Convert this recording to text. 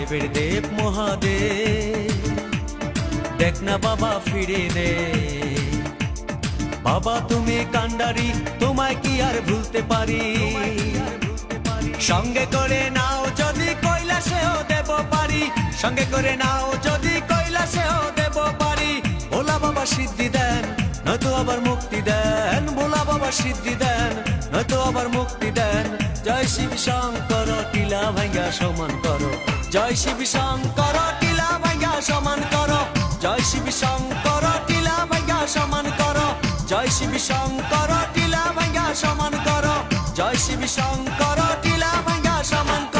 দেবের দেব মহাদেব, দেখ না বাবা ফিরে দে। বাবা তুমি কান্ডারি, তোমায় কি আর ভুলতে পারি? সঙ্গে করে নাও যদি কৈলাসেও দেব পারি, সঙ্গে করে নাও যদি কৈলাসেও দেব পারি। ভোলা বাবা সিদ্ধি দেন, নয়তো আবার মুক্তি দেন। ভোলা বাবা সিদ্ধি দেন, নয়তো আবার মুক্তি দেন। জয় শিব শঙ্কর, টিলা ভাঙ্গা সমান করো। জয় শিব শঙ্কর, টিলা ভাঙ্গা সমান করো। জয় শিব শঙ্কর, টিলা ভাঙ্গা সমান করো। জয় শিব শঙ্কর, টিলা ভাঙ্গা সমান করো। জয় শিব শঙ্কর, টিলা ভাঙ্গা সমান করো।